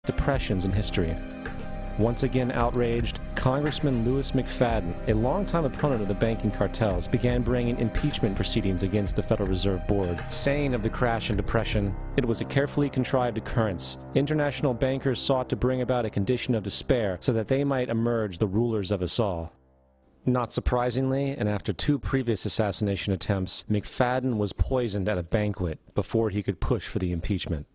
depressions in history. Once again outraged, Congressman Louis McFadden, a longtime opponent of the banking cartels, began bringing impeachment proceedings against the Federal Reserve Board, saying of the crash and depression, it was a carefully contrived occurrence. International bankers sought to bring about a condition of despair so that they might emerge the rulers of us all. Not surprisingly, and after 2 previous assassination attempts, McFadden was poisoned at a banquet before he could push for the impeachment.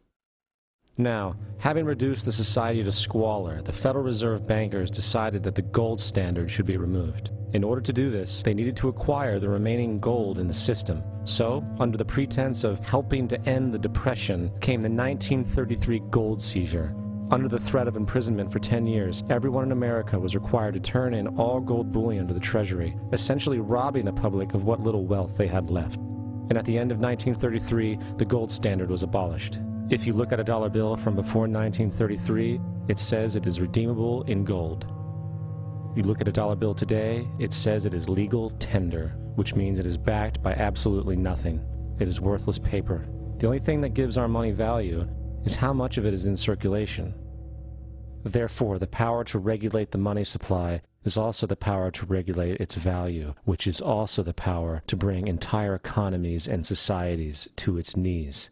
Now, having reduced the society to squalor, the Federal Reserve bankers decided that the gold standard should be removed. In order to do this, they needed to acquire the remaining gold in the system. So, under the pretense of helping to end the Depression, came the 1933 gold seizure. Under the threat of imprisonment for 10 years, everyone in America was required to turn in all gold bullion to the Treasury, essentially robbing the public of what little wealth they had left. And at the end of 1933, the gold standard was abolished. If you look at a dollar bill from before 1933, it says it is redeemable in gold. You look at a dollar bill today, it says it is legal tender, which means it is backed by absolutely nothing. It is worthless paper. The only thing that gives our money value is how much of it is in circulation. Therefore, the power to regulate the money supply is also the power to regulate its value, which is also the power to bring entire economies and societies to its knees.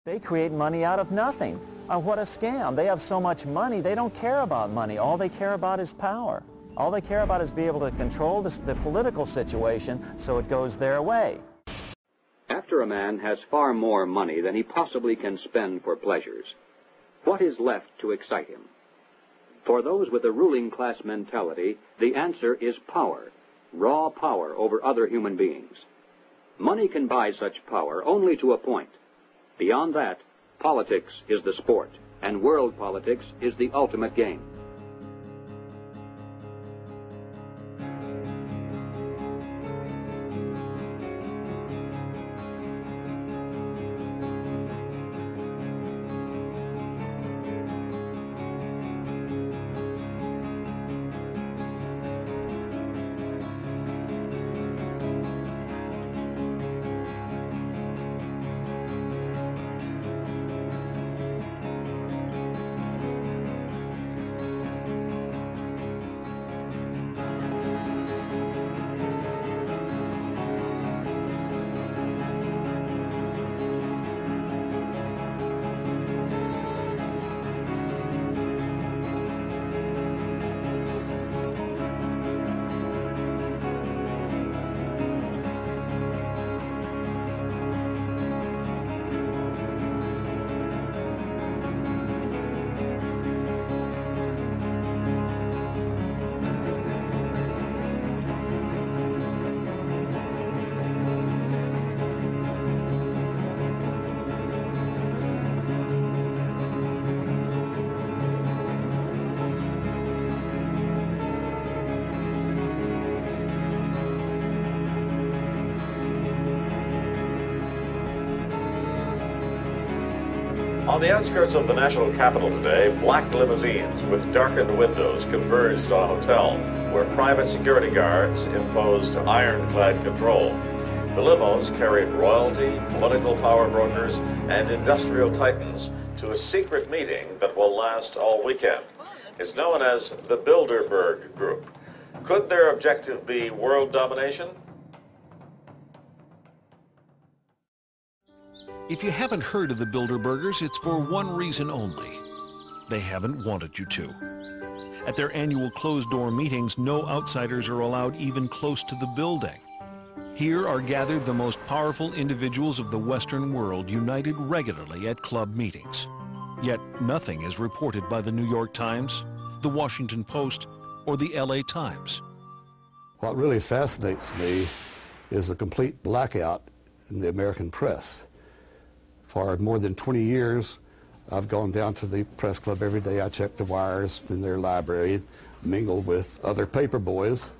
They create money out of nothing. What a scam. They have so much money, they don't care about money. All they care about is power. All they care about is being able to control the political situation so it goes their way. After a man has far more money than he possibly can spend for pleasures, what is left to excite him? For those with a ruling class mentality, the answer is power, raw power over other human beings. Money can buy such power only to a point. Beyond that, politics is the sport, and world politics is the ultimate game. On the outskirts of the national capital today, black limousines with darkened windows converged on a hotel where private security guards imposed ironclad control. The limos carried royalty, political power brokers, and industrial titans to a secret meeting that will last all weekend. It's known as the Bilderberg Group. Could their objective be world domination? If you haven't heard of the Bilderbergers, it's for one reason only. They haven't wanted you to. At their annual closed-door meetings, no outsiders are allowed even close to the building. Here are gathered the most powerful individuals of the Western world, united regularly at club meetings. Yet nothing is reported by the New York Times, the Washington Post, or the LA Times. What really fascinates me is the complete blackout in the American press. For more than 20 years, I've gone down to the press club every day. I check the wires in their library. mingle with other paper boys,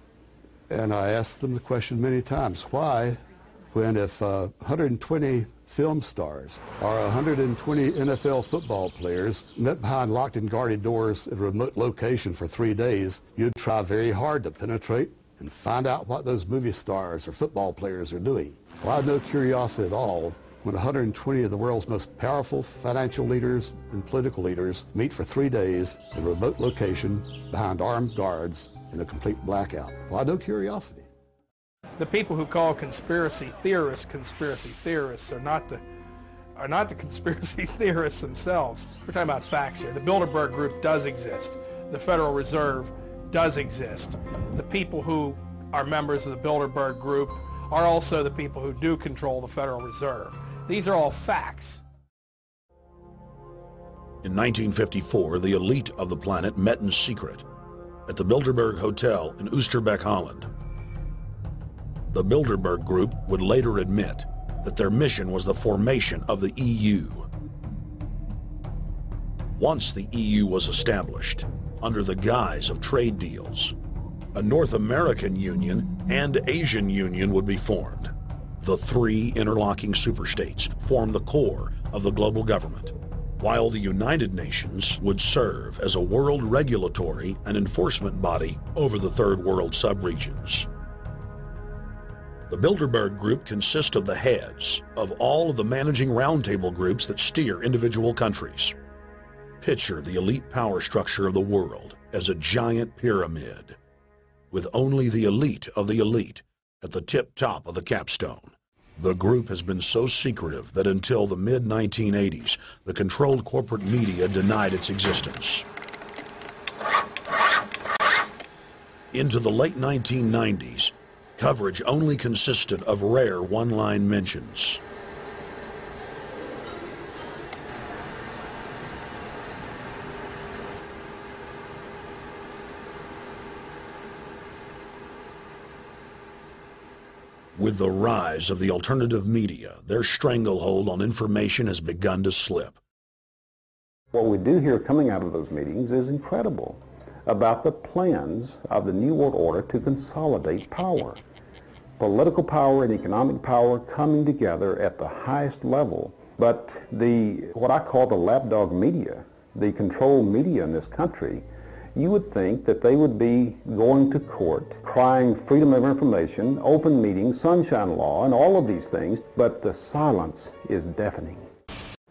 and I asked them the question many times, why, when if 120 film stars or 120 NFL football players met behind locked and guarded doors at a remote location for 3 days, you'd try very hard to penetrate and find out what those movie stars or football players are doing. Well, I had no curiosity at all when 120 of the world's most powerful financial leaders and political leaders meet for 3 days in a remote location behind armed guards in a complete blackout. Well, I had no curiosity. The people who call conspiracy theorists are not the conspiracy theorists themselves. We're talking about facts here. The Bilderberg group does exist. The Federal Reserve does exist. The people who are members of the Bilderberg group are also the people who do control the Federal Reserve. These are all facts. In 1954, the elite of the planet met in secret at the Bilderberg Hotel in Oosterbeek, Holland. The Bilderberg Group would later admit that their mission was the formation of the EU. Once the EU was established, under the guise of trade deals, a North American Union and Asian Union would be formed. The three interlocking superstates formed the core of the global government, while the United Nations would serve as a world regulatory and enforcement body over the Third World subregions. The Bilderberg Group consists of the heads of all of the managing roundtable groups that steer individual countries. Picture the elite power structure of the world as a giant pyramid, with only the elite of the elite at the tip top of the capstone. The group has been so secretive that until the mid-1980s, the controlled corporate media denied its existence. Into the late 1990s, coverage only consisted of rare one-line mentions. With the rise of the alternative media, their stranglehold on information has begun to slip. What we do hear coming out of those meetings is incredible about the plans of the New World Order to consolidate power. Political power and economic power coming together at the highest level. But what I call the lapdog media, the controlled media in this country, you would think that they would be going to court, crying freedom of information, open meetings, sunshine law, and all of these things, but the silence is deafening.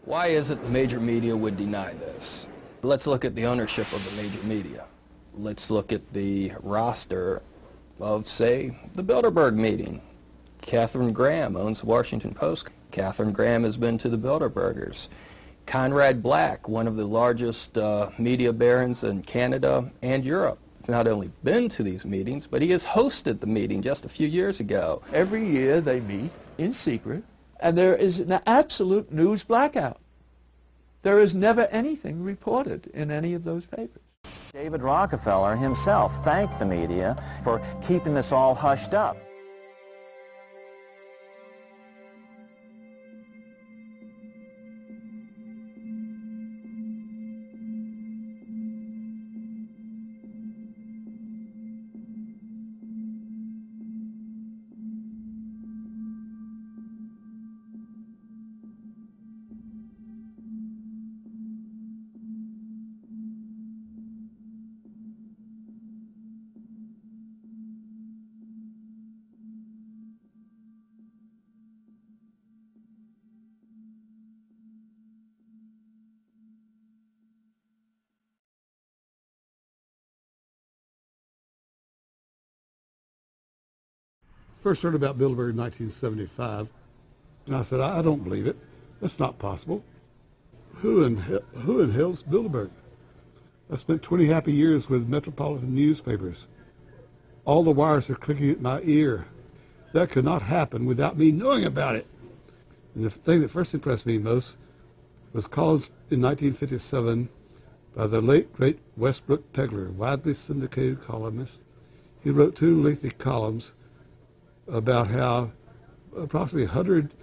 Why is it the major media would deny this? Let's look at the ownership of the major media. Let's look at the roster of, say, the Bilderberg meeting. Katharine Graham owns the Washington Post. Katharine Graham has been to the Bilderbergers. Conrad Black, one of the largest media barons in Canada and Europe, has not only been to these meetings, but he has hosted the meeting just a few years ago. Every year they meet in secret, and there is an absolute news blackout. There is never anything reported in any of those papers. David Rockefeller himself thanked the media for keeping this all hushed up. First heard about Bilderberg in 1975, and I said, I don't believe it. That's not possible. Who in hell's Bilderberg? I spent 20 happy years with metropolitan newspapers. All the wires are clicking at my ear. That could not happen without me knowing about it. And the thing that first impressed me most was columns in 1957 by the late, great Westbrook Pegler, widely syndicated columnist. He wrote 2 lengthy columns about how approximately 100